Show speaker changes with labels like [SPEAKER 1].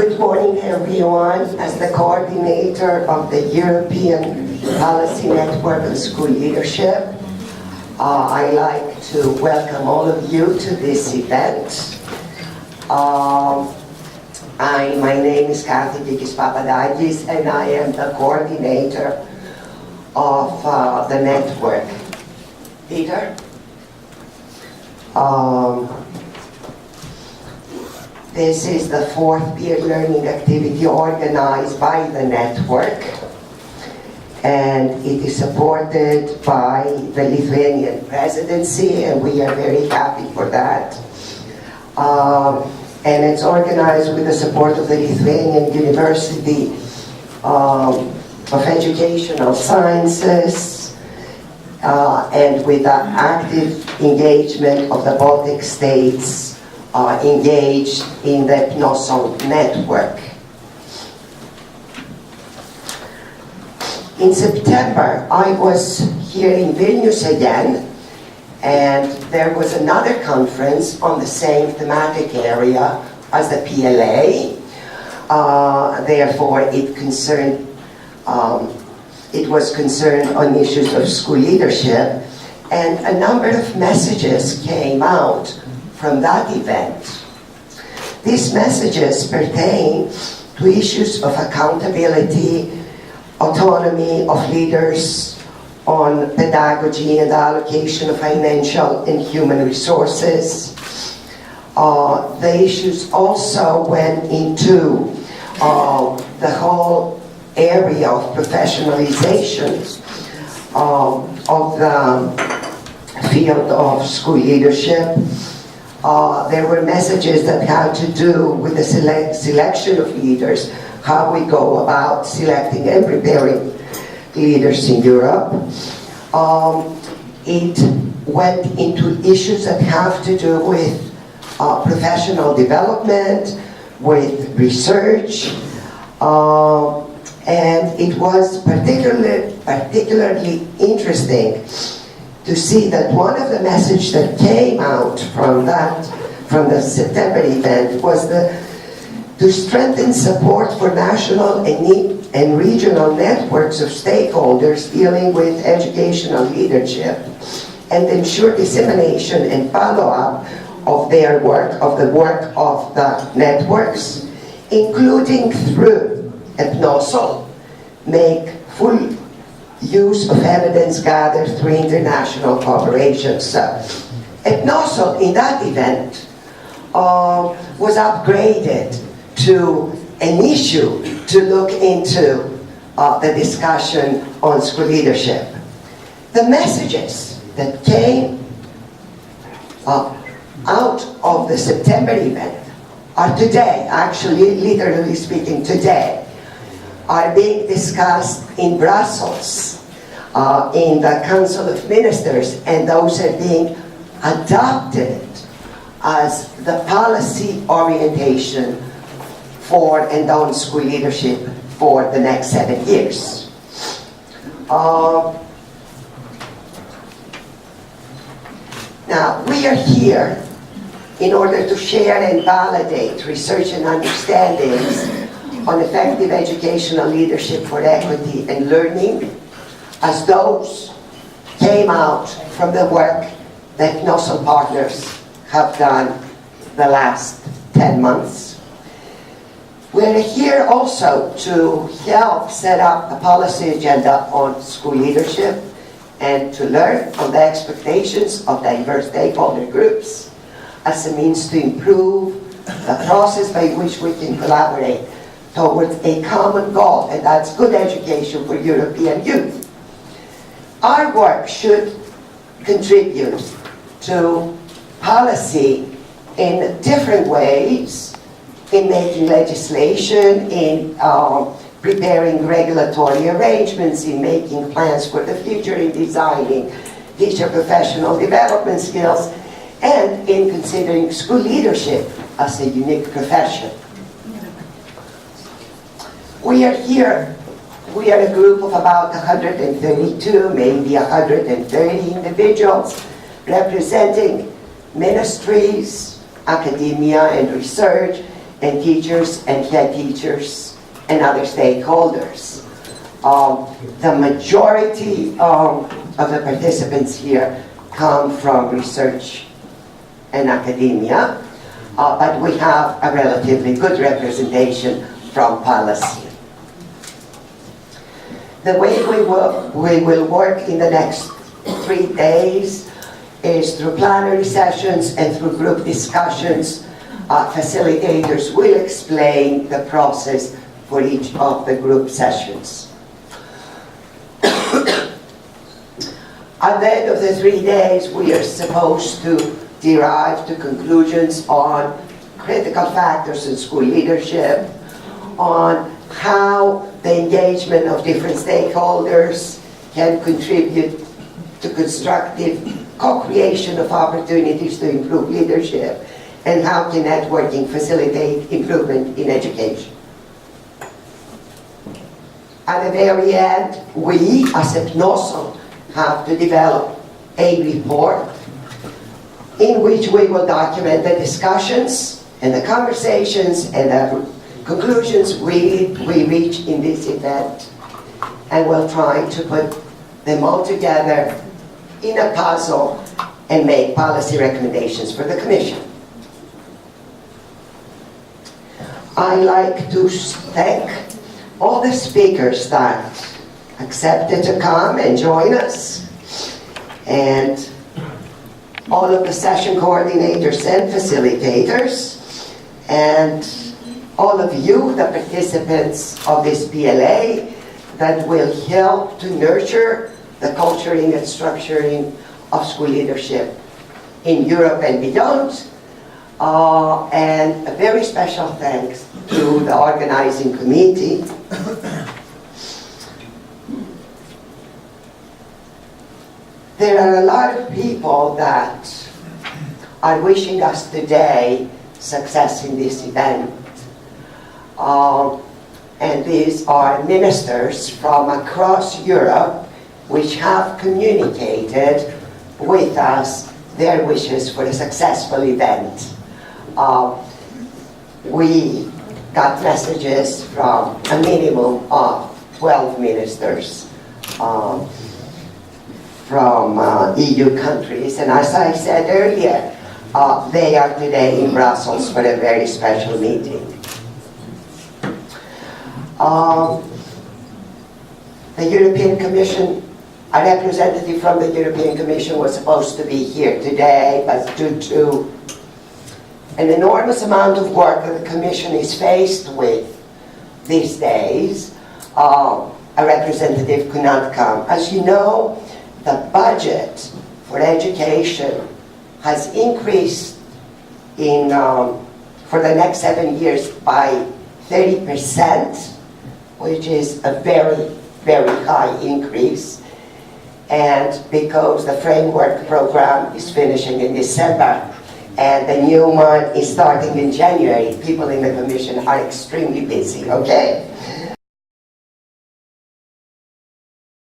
[SPEAKER 1] Good morning, everyone. As the coordinator of the European Policy Network on School Leadership, I'd like to welcome all of you to this event. My name is Kikis-Papadakis, and I am the coordinator of the network. Peter? This is the fourth peer learning activity organized by the network, and it is supported by the Lithuanian presidency, and we are very happy for that. And it's organized with the support of the Lithuanian University of Educational Sciences, and with the active engagement of the Baltic states engaged in the PNOSO network. In September, I was here in Vilnius again, and there was another conference on the same thematic area as the PLA. Therefore, it was concerned on issues of school leadership, and a number of messages came out from that event. These messages pertain to issues of accountability, autonomy of leaders, on pedagogy and allocation of financial and human resources. The issues also went into the whole area of professionalization of the field of school leadership. There were messages that had to do with the selection of leaders, how we go about selecting and preparing leaders in Europe. It went into issues that have to do with professional development, with research, and it was particularly interesting to see that one of the messages that came out from the September event was to strengthen support for national and regional networks of stakeholders dealing with educational leadership, and ensure dissemination and follow-up of their work, of the work of the networks, including through PNOSO, make full use of evidence gathered through international cooperation. So, PNOSO in that event was upgraded to an issue to look into the discussion on school leadership. The messages that came out of the September event are today, actually, literally speaking, today, are being discussed in Brussels, in the Council of Ministers, and those are being adopted as the policy orientation for and on school leadership for the next 7 years. Now, we are here in order to share and validate research and understandings on effective educational leadership for equity and learning, as those came out from the work that PNOSO partners have done the last 10 months. We're here also to help set up a policy agenda on school leadership and to learn on the expectations of diverse stakeholder groups as a means to improve the process by which we can collaborate towards a common goal, and that's good education for European youth. Our work should contribute to policy in different ways, in making legislation, in preparing regulatory arrangements, in making plans for the future, in designing teacher professional development skills, and in considering school leadership as a unique profession. We are here, we are a group of about 132, maybe 130 individuals representing ministries, academia and research, and teachers and head teachers and other stakeholders. The majority of the participants here come from research and academia, but we have a relatively good representation from policy. The way we will work in the next 3 days is through plenary sessions and through group discussions. Facilitators will explain the process for each of the group sessions. At the end of the 3 days, we are supposed to derive to conclusions on critical factors in school leadership, on how the engagement of different stakeholders can contribute to constructive co-creation of opportunities to improve leadership, and how can networking facilitate improvement in education. At the very end, we, as EPNOSO, have to develop a report in which we will document the discussions and the conversations and the conclusions we reach in this event, and we'll try to put them all together in a puzzle and make policy recommendations for the Commission. I'd like to thank all the speakers that accepted to come and join us, and all of the session coordinators and facilitators, and all of you, the participants of this PLA, that will help to nurture the culturing and structuring of school leadership in Europe and beyond. And a very special thanks to the organizing committee. There are a lot of people that are wishing us today success in this event. And these are ministers from across Europe which have communicated with us their wishes for a successful event. We got messages from a minimum of 12 ministers from EU countries, and as I said earlier, they are today in Brussels for a very special meeting. The European Commission, a representative from the European Commission was supposed to be here today, but due to an enormous amount of work that the Commission is faced with these days, a representative could not come. As you know, the budget for education has increased for the next 7 years by 30%, which is a very, very high increase. And because the framework program is finishing in December and the new one is starting in January, people in the Commission are extremely busy, okay?